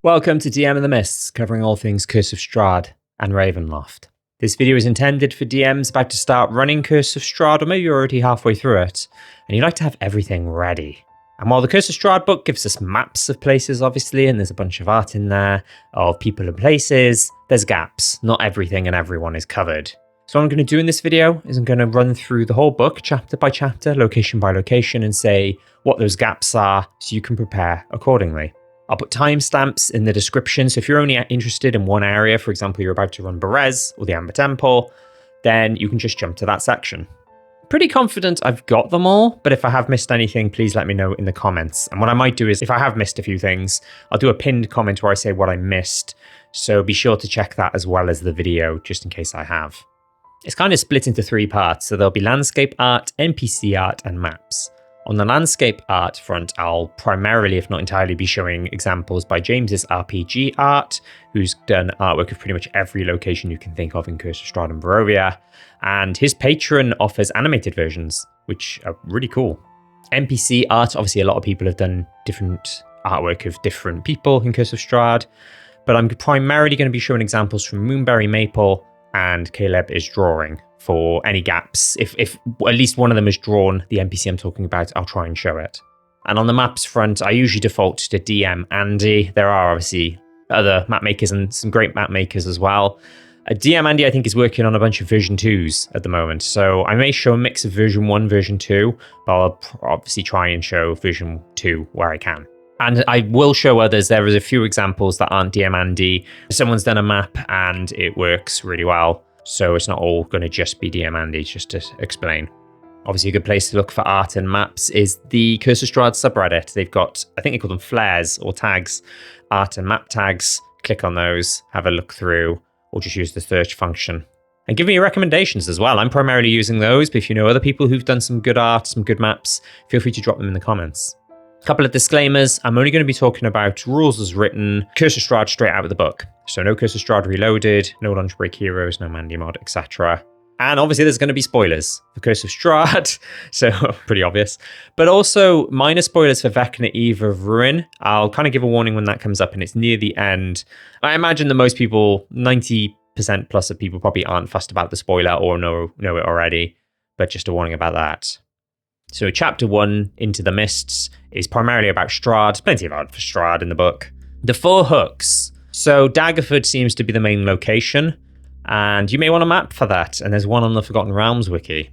Welcome to DM in the Mists, covering all things Curse of Strahd and Ravenloft. This video is intended for DMs about to start running Curse of Strahd, or maybe you're already halfway through it, and you'd like to have everything ready. And while the Curse of Strahd book gives us maps of places, obviously, and there's a bunch of art in there of people and places, there's gaps. Not everything and everyone is covered. So what I'm going to do in this video is I'm going to run through the whole book, chapter by chapter, location by location, and say what those gaps are so you can prepare accordingly. I'll put timestamps in the description, so if you're only interested in one area, for example, you're about to run Berez or the Amber Temple, then you can just jump to that section. Pretty confident I've got them all, but if I have missed anything, please let me know in the comments. And what I might do is, if I have missed a few things, I'll do a pinned comment where I say what I missed, so be sure to check that as well as the video, just in case I have. It's kind of split into three parts, so there'll be landscape art, NPC art, and maps. On the landscape art front, I'll primarily, if not entirely, be showing examples by James's RPG art, who's done artwork of pretty much every location you can think of in Curse of Strahd and Barovia, and his Patreon offers animated versions, which are really cool. NPC art, obviously a lot of people have done different artwork of different people in Curse of Strahd, but I'm primarily going to be showing examples from Moonberry Maple and Caleb is drawing for any gaps. If at least one of them is drawn, the NPC I'm talking about, I'll try and show it. And on the maps front, I usually default to DM Andy. There are obviously other map makers and some great map makers as well. DM Andy, I think, is working on a bunch of version 2s at the moment. So I may show a mix of version 1, version 2, but I'll obviously try and show version 2 where I can. And I will show others. There is a few examples that aren't DM Andy. Someone's done a map and it works really well. So it's not all going to just be DM Andy, just to explain. Obviously, a good place to look for art and maps is the Curse of Strahd subreddit. They've got, I think they call them flares or tags, art and map tags. Click on those, have a look through, or just use the search function. And give me your recommendations as well. I'm primarily using those, but if you know other people who've done some good art, some good maps, feel free to drop them in the comments. A couple of disclaimers. I'm only going to be talking about rules as written, Curse of Strahd straight out of the book. So no Curse of Strahd Reloaded, no Lunch Break Heroes, no Mandy Mod, etc. And obviously there's going to be spoilers for Curse of Strahd, so pretty obvious. But also minor spoilers for Vecna Eve of Ruin. I'll kind of give a warning when that comes up and it's near the end. I imagine that most people, 90% plus of people probably aren't fussed about the spoiler or know it already, but just a warning about that. So chapter 1, Into the Mists, is primarily about Strahd. Plenty of art for Strahd in the book. The 4 hooks. So Daggerford seems to be the main location, and you may want a map for that, and there's one on the Forgotten Realms wiki.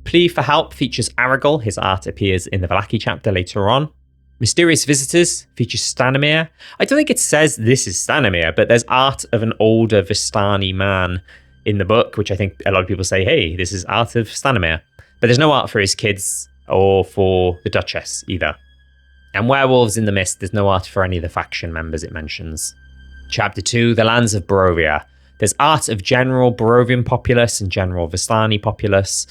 Plea for Help features Aragorn. His art appears in the Vallaki chapter later on. Mysterious Visitors features Stanimir. I don't think it says this is Stanimir, but there's art of an older Vistani man in the book, which I think a lot of people say, hey, this is art of Stanimir. But there's no art for his kids or for the Duchess either. And Werewolves in the Mist, there's no art for any of the faction members it mentions. Chapter 2, The Lands of Barovia. There's art of general Barovian populace and general Vistani populace.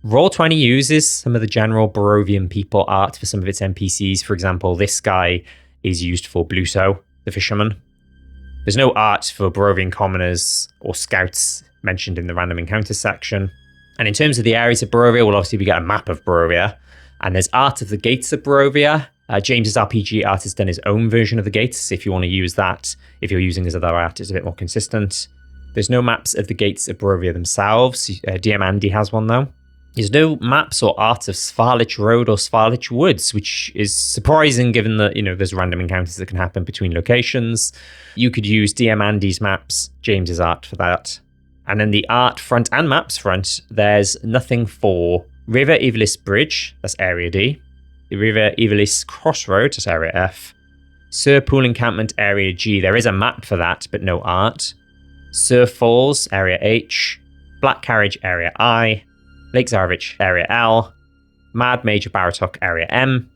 Roll20 uses some of the general Barovian people art for some of its NPCs. For example, this guy is used for Bluto, the fisherman. There's no art for Barovian commoners or scouts mentioned in the random encounters section. And in terms of the areas of Barovia, well, obviously we get a map of Barovia. And there's art of the gates of Barovia. James's RPG art has done his own version of the gates. If you want to use that, if you're using his other art, it's a bit more consistent. There's no maps of the gates of Barovia themselves. DM Andy has one, though. There's no maps or art of Svarlich Road or Svarlich Woods, which is surprising given that, there's random encounters that can happen between locations. You could use DM Andy's maps, James's art for that. And then the art front and maps front, there's nothing for River Evilis Bridge, that's Area D. The River Evilis Crossroads, that's Area F. Sir Pool Encampment, Area G. There is a map for that, but no art. Sir Falls, Area H. Black Carriage, Area I. Lake Zarovich, Area L. Mad Major Baratok, Area M.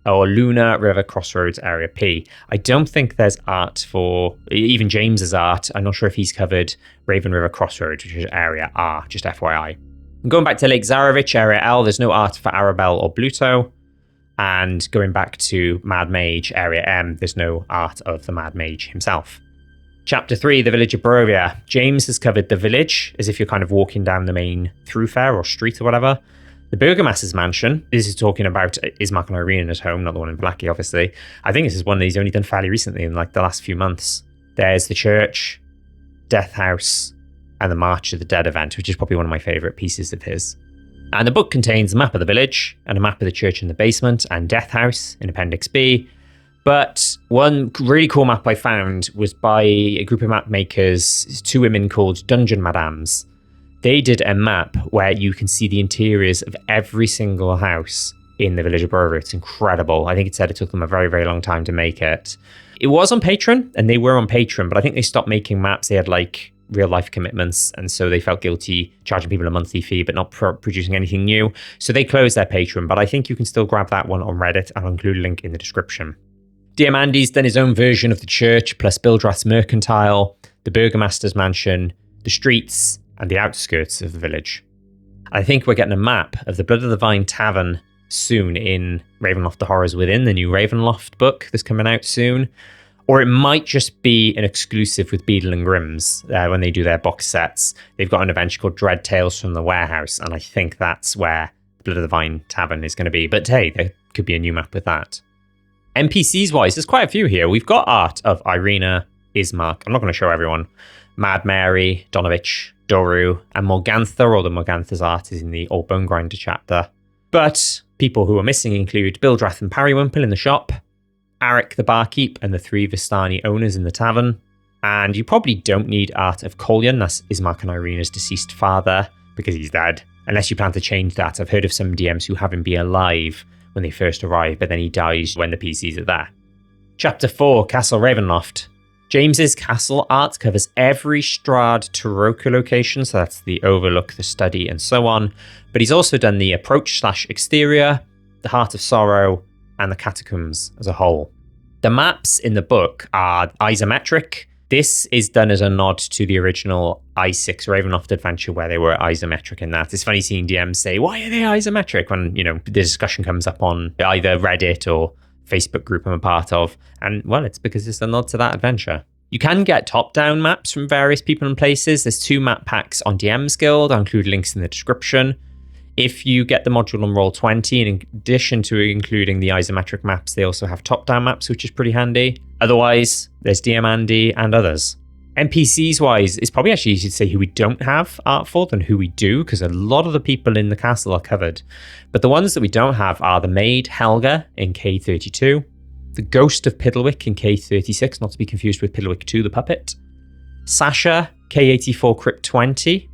Or Luna River Crossroads, Area P. I don't think there's art for even James's art. I'm not sure if he's covered Raven River Crossroads, which is Area R, just FYI. And going back to Lake Zarovich, Area L, there's no art for Arabelle or Bluto. And going back to Mad Mage, Area M, there's no art of the Mad Mage himself. Chapter 3, The Village of Barovia. James has covered the village, as if you're kind of walking down the main thoroughfare or street or whatever. The Burgomaster's mansion, this is talking about Ismark and Irena's home, not the one in Vallaki, obviously. I think this is one that he's only done fairly recently in like the last few months. There's the church, Death House, and the March of the Dead event, which is probably one of my favourite pieces of his. And the book contains a map of the village and a map of the church in the basement and Death House in Appendix B. But one really cool map I found was by a group of map makers, 2 women called Dungeon Madams. They did a map where you can see the interiors of every single house in the village of Barovia. It's incredible. I think it said it took them a very, very long time to make it. It was on Patreon, and they were on Patreon, but I think they stopped making maps. They had like real life commitments, and so they felt guilty charging people a monthly fee but not producing anything new. So they closed their Patreon, but I think you can still grab that one on Reddit. I'll include a link in the description. DM Andy's done his own version of the church, plus Bildrath's Mercantile, the Burgomaster's mansion, the streets, and the outskirts of the village. I think we're getting a map of the Blood of the Vine Tavern soon in Ravenloft: The Horrors Within, the new Ravenloft book that's coming out soon. Or it might just be an exclusive with Beadle and Grimm's when they do their box sets. They've got an adventure called Dread Tales from the Warehouse, and I think that's where Blood of the Vine Tavern is going to be. But hey, there could be a new map with that. NPCs wise, there's quite a few here. We've got art of Irena, Ismark. I'm not going to show everyone. Mad Mary, Donovich, Doru, and Morgantha, although Morgantha's art is in the old Bonegrinder chapter. But people who are missing include Bildrath and Parrywimple in the shop, Arik the barkeep, and the 3 Vistani owners in the tavern. And you probably don't need art of Kolyan, that's Ismark and Irena's deceased father, because he's dead. Unless you plan to change that. I've heard of some DMs who have him be alive when they first arrive, but then he dies when the PCs are there. Chapter 4, Castle Ravenloft. James's castle art covers every Strahd Taroko location, so that's the Overlook, the Study, and so on. But he's also done the Approach/Exterior, the Heart of Sorrow, and the Catacombs as a whole. The maps in the book are isometric. This is done as a nod to the original I6 Ravenloft adventure where they were isometric in that. It's funny seeing DMs say, why are they isometric? When, you know, the discussion comes up on either Reddit or Facebook group I'm a part of. And, well, it's because it's a nod to that adventure. You can get top-down maps from various people and places. There's 2 map packs on DM's Guild. I'll include links in the description. If you get the module on Roll20, in addition to including the isometric maps, they also have top-down maps, which is pretty handy. Otherwise, there's DM Andy and others. NPCs-wise, it's probably actually easier to say who we don't have art for than who we do, because a lot of the people in the castle are covered. But the ones that we don't have are the maid Helga in K32, the ghost of Piddlewick in K36, not to be confused with Piddlewick 2, the puppet, Sasha, K84 Crypt 20,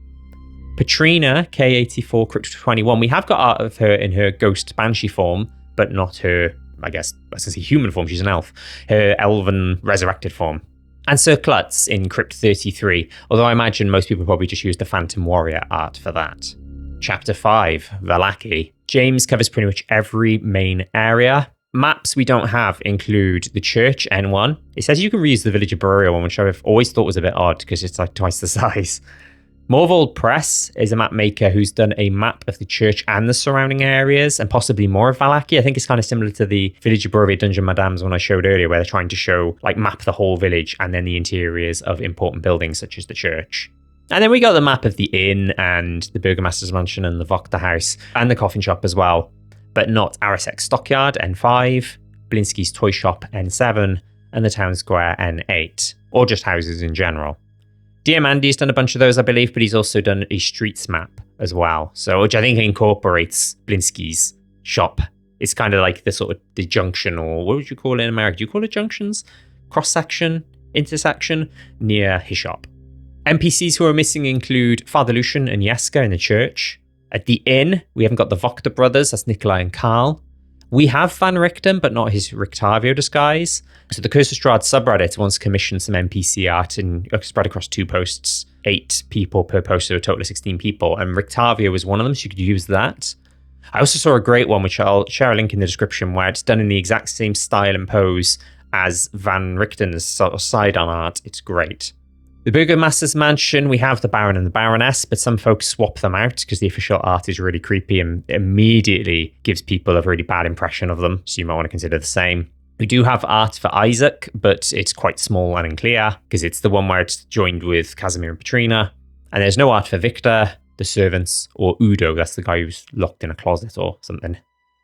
Petrina, K84 Crypt 21. We have got art of her in her ghost banshee form, but not her, I guess, I was going to say human form, she's an elf, her elven resurrected form. And Sir Klutz in Crypt 33, although I imagine most people probably just use the Phantom Warrior art for that. Chapter 5, Vallaki. James covers pretty much every main area. Maps we don't have include the church, N1. It says you can reuse the village of Barovia one, which I've always thought was a bit odd because it's like twice the size. Morvold Press is a map maker who's done a map of the church and the surrounding areas, and possibly more of Vallaki. I think it's kind of similar to the Village of Barovia Dungeon Madams one I showed earlier, where they're trying to show, like, map the whole village and then the interiors of important buildings such as the church. And then we got the map of the inn and the Burgomaster's mansion and the Vokta house and the coffin shop as well, but not Arasek's stockyard, N5, Blinsky's toy shop, N7, and the town square, N8, or just houses in general. DM Andy's done a bunch of those, I believe, but he's also done a streets map as well. So, which I think incorporates Blinsky's shop. It's kind of like the sort of the junction, or what would you call it in America? Do you call it junctions? Cross-section? Intersection? Near his shop. NPCs who are missing include Father Lucian and Jeska in the church. At the inn, we haven't got the Vokta brothers, that's Nikolai and Karl. We have Van Richton, but not his Rictavio disguise. So the Curse of Strahd subreddit once commissioned some NPC art and spread across 2 posts, 8 people per post, so a total of 16 people. And Rictavio was one of them, so you could use that. I also saw a great one, which I'll share a link in the description, where it's done in the exact same style and pose as Van Richton's sort of side-on art. It's great. The Burgomaster's mansion, we have the Baron and the Baroness, but some folks swap them out because the official art is really creepy and immediately gives people a really bad impression of them, so you might want to consider the same. We do have art for Isaac, but it's quite small and unclear because it's the one where it's joined with Casimir and Petrina. And there's no art for Victor, the the servants, or Udo, that's the guy who's locked in a closet or something.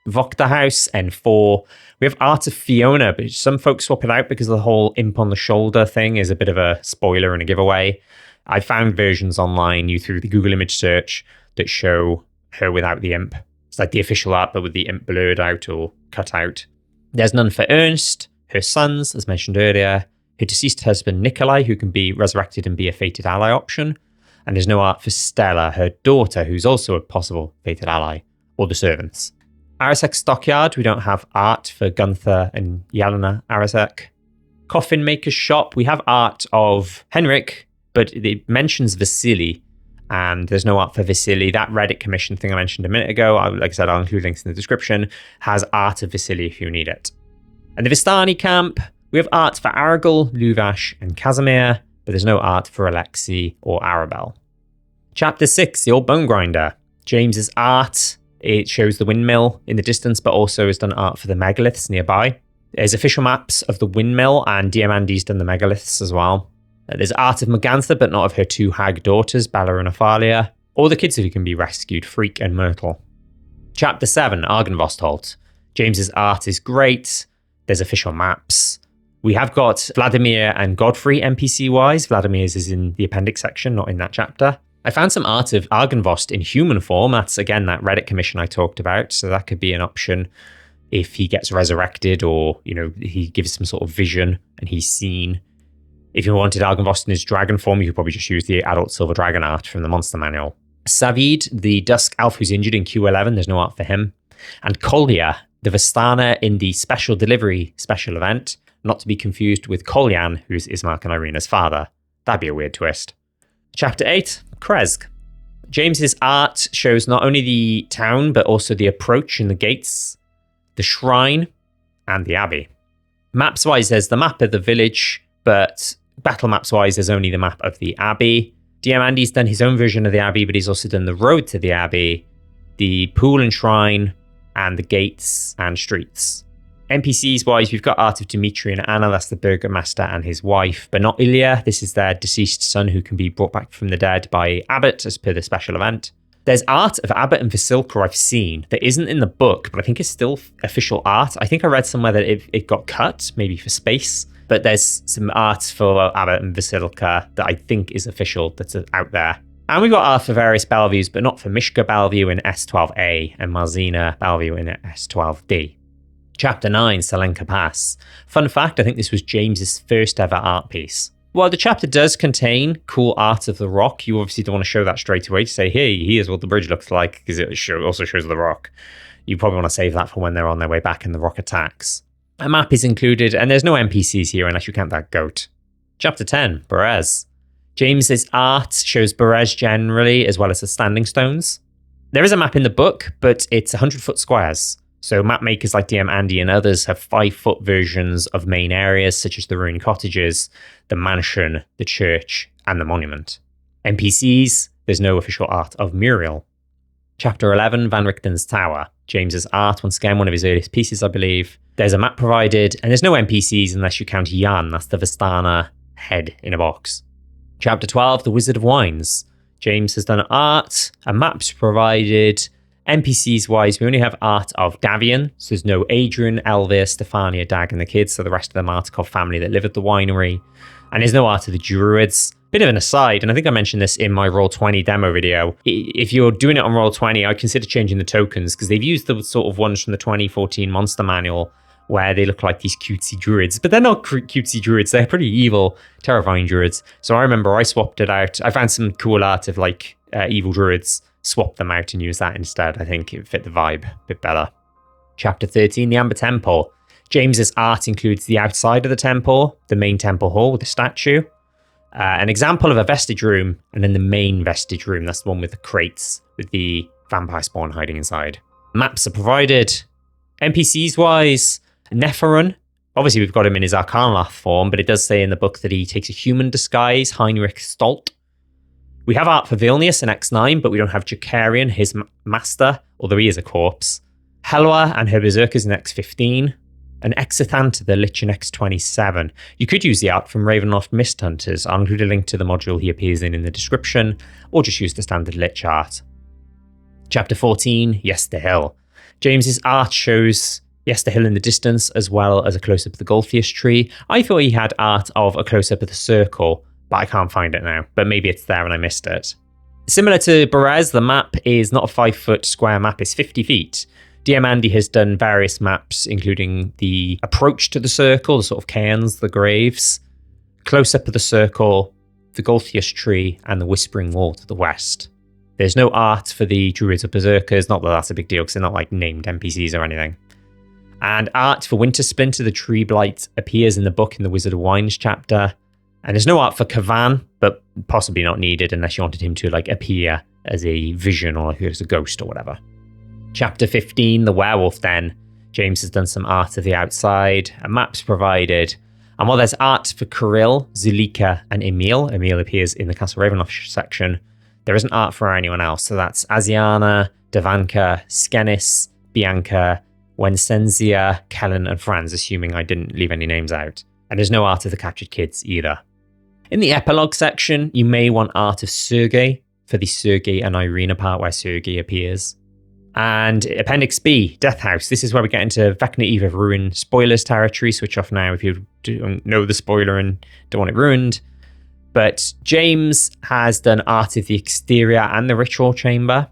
Vokta House, N4. We have Art of Fiona, but some folks swap it out because the whole imp on the shoulder thing is a bit of a spoiler and a giveaway. I found versions online through the Google image search that show her without the imp. It's like the official art, but with the imp blurred out or cut out. There's none for Ernst, her sons, as mentioned earlier, her deceased husband Nikolai, who can be resurrected and be a fated ally option. And there's no art for Stella, her daughter, who's also a possible fated ally, or the servants. Arasek Stockyard, we don't have art for Gunther and Yelena Arasek. Coffin Maker's Shop, we have art of Henrik, but it mentions Vasily, and there's no art for Vasily. That Reddit commission thing I mentioned a minute ago, like I said, I'll include links in the description, has art of Vasily if you need it. And the Vistani camp, we have art for Aragul, Luvash, and Casimir, but there's no art for Alexei or Arabelle. Chapter 6, the old Bonegrinder. James's art, it shows the windmill in the distance, but also has done art for the megaliths nearby. There's official maps of the windmill, and Diamandi's done the megaliths as well. There's art of Morgantha, but not of her two hag daughters, Bella and Ophalia, or the kids who can be rescued, Freak and Myrtle. Chapter 7, Argynvostholt. James's art is great. There's official maps. We have got Vladimir and Godfrey NPC-wise. Vladimir's is in the appendix section, not in that chapter. I found some art of Argynvost in human form. That's, again, that Reddit commission I talked about. So that could be an option if he gets resurrected or, he gives some sort of vision and he's seen. If you wanted Argynvost in his dragon form, you could probably just use the adult silver dragon art from the monster manual. Savid, the Dusk Elf who's injured in Q11, there's no art for him. And Kolya, the Vistana in the special delivery special event, not to be confused with Kolyan, who's Ismark and Irina's father. That'd be a weird twist. Chapter 8, Krezk. James's art shows not only the town, but also the approach and the gates, the shrine, and the abbey. Maps-wise, there's the map of the village, but battle maps-wise, there's only the map of the abbey. Diamandi's done his own version of the abbey, but he's also done the road to the abbey, the pool and shrine, and the gates and streets. NPCs-wise, we've got art of Dimitri and Anna, that's the burgomaster and his wife, but not Ilya. This is their deceased son who can be brought back from the dead by Abbott as per the special event. There's art of Abbott and Vasilka I've seen that isn't in the book, but I think it's still official art. I think I read somewhere that it got cut, maybe for space, but there's some art for Abbott and Vasilka that I think is official that's out there. And we've got art for various Bellevues, but not for Mishka Bellevue in S12A and Marzina Bellevue in S12D. Chapter 9, Tsolenka Pass. Fun fact, I think this was James's first ever art piece. While the chapter does contain cool art of the rock, you obviously don't want to show that straight away to say, hey, here's what the bridge looks like, because it also shows the rock. You probably want to save that for when they're on their way back and the rock attacks. A map is included, and there's no NPCs here unless you count that goat. Chapter 10, Berez. James's art shows Berez generally, as well as the standing stones. There is a map in the book, but it's 100-foot squares. So map makers like DM Andy and others have 5-foot versions of main areas such as the ruined cottages, the mansion, the church, and the monument. NPCs, there's no official art of Muriel. Chapter 11, Van Richten's Tower. James's art, once again, one of his earliest pieces, I believe. There's a map provided, and there's no NPCs unless you count Jan, that's the Vistana head in a box. Chapter 12, The Wizard of Wines. James has done art, and maps provided. NPCs-wise, we only have art of Davian, so there's no Adrian, Elvia, Stefania, Dag, and the kids, so the rest of the Martikov family that live at the winery. And there's no art of the Druids. Bit of an aside, and I think I mentioned this in my Roll20 demo video. If you're doing it on Roll20, I'd consider changing the tokens, because they've used the sort of ones from the 2014 Monster Manual, where they look like these cutesy druids, but they're not cutesy druids, they're pretty evil, terrifying druids. So I remember I swapped it out. I found some cool art of evil druids, swapped them out and use that instead. I think it fit the vibe a bit better. Chapter 13, the Amber Temple. James's art includes the outside of the temple, the main temple hall with the statue, an example of a vestige room, and then the main vestige room. That's the one with the crates with the vampire spawn hiding inside. Maps are provided. NPCs-wise, Nepharun. Obviously, we've got him in his Argynvostholt form, but it does say in the book that he takes a human disguise, Heinrich Stolt. We have art for Vilnius in X9, but we don't have Jakarian, his master, although he is a corpse. Helwa and her berserkers in X15. an Exithanta, the Lich in X27. You could use the art from Ravenloft Mist Hunters. I'll include a link to the module he appears in the description, or just use the standard Lich art. Chapter 14, Yester Hill. James's art shows Yester Hill in the distance, as well as a close-up of the Golthius tree. I thought he had art of a close-up of the circle, but I can't find it now. But maybe it's there and I missed it. Similar to Berez, the map is not a 5-foot square map, it's 50 feet. DM Andy has done various maps, including the approach to the circle, the sort of cairns, the graves, close-up of the circle, the Golthius tree, and the Whispering Wall to the west. There's no art for the Druids or Berserkers, not that that's a big deal because they're not like named NPCs or anything. And art for Winter Splinter, the Tree Blight, appears in the book in the Wizard of Wines chapter. And there's no art for Kavan, but possibly not needed unless you wanted him to like appear as a vision or like as a ghost or whatever. Chapter 15, the Werewolf Den. James has done some art of the outside, a map's provided. And while there's art for Kirill, Zulika, and Emil appears in the Castle Ravenloft section, there isn't art for anyone else. So that's Asiana, Davanka, Skenis, Bianca, Wensenzia, Kellen, and Franz, assuming I didn't leave any names out. And there's no art of the captured kids either. In the Epilogue section, you may want art of Sergei for the Sergei and Irina part where Sergei appears. And Appendix B, Death House. This is where we get into Vecna Eve of Ruin spoilers territory. Switch off now if you don't know the spoiler and don't want it ruined. But James has done art of the exterior and the ritual chamber.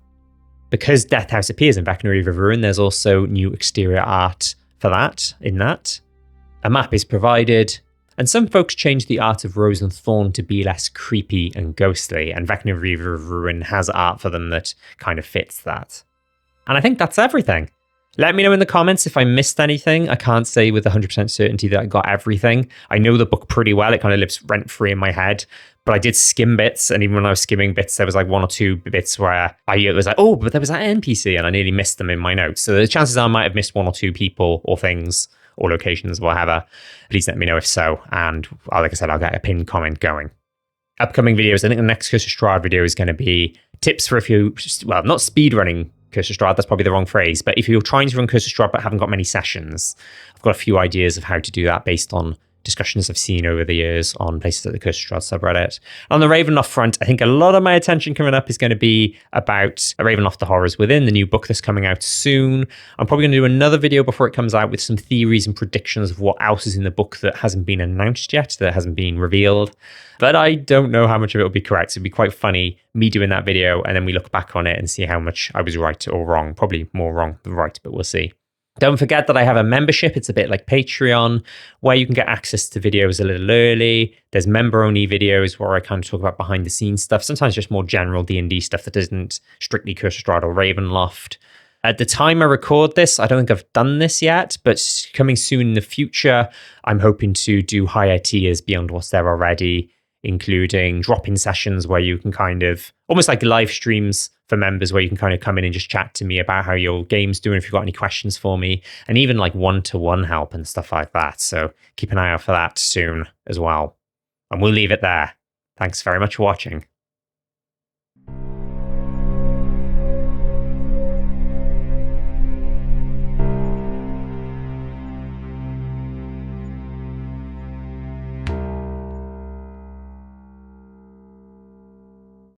Because Death House appears in Vecna Eve of Ruin, there's also new exterior art for that in that. A map is provided, and some folks changed the art of Rose and Thorn to be less creepy and ghostly, and Vecna Eve of Ruin has art for them that kind of fits that. And I think that's everything. Let me know in the comments if I missed anything. I can't say with 100% certainty that I got everything. I know the book pretty well. It kind of lives rent-free in my head. But I did skim bits, and even when I was skimming bits, there was like 1 or 2 bits where it was like, oh, but there was that NPC, and I nearly missed them in my notes. So the chances are I might have missed 1 or 2 people or things or locations, whatever. Please let me know if so. And like I said, I'll get a pinned comment going. Upcoming videos, I think the next Curse of Strahd video is going to be tips for if you, well, not speedrunning Curse of Strahd, that's probably the wrong phrase, but if you're trying to run Curse of Strahd but haven't got many sessions, I've got a few ideas of how to do that based on discussions I've seen over the years on places like the Curse of Strahd subreddit. On the Ravenloft front, I think a lot of my attention coming up is going to be about Ravenloft: The Horrors Within, the new book that's coming out soon. I'm probably going to do another video before it comes out with some theories and predictions of what else is in the book that hasn't been announced yet, that hasn't been revealed. But I don't know how much of it will be correct. So it'd be quite funny, me doing that video, and then we look back on it and see how much I was right or wrong. Probably more wrong than right, but we'll see. Don't forget that I have a membership. It's a bit like Patreon, where you can get access to videos a little early. There's member-only videos where I kind of talk about behind-the-scenes stuff, sometimes just more general D&D stuff that isn't strictly Curse of Strahd or Ravenloft. At the time I record this, I don't think I've done this yet, but coming soon in the future, I'm hoping to do higher tiers beyond what's there already, including drop-in sessions where you can kind of, almost like live streams for members where you can kind of come in and just chat to me about how your game's doing, if you've got any questions for me, and even like one-to-one help and stuff like that. So keep an eye out for that soon as well. And we'll leave it there. Thanks very much for watching.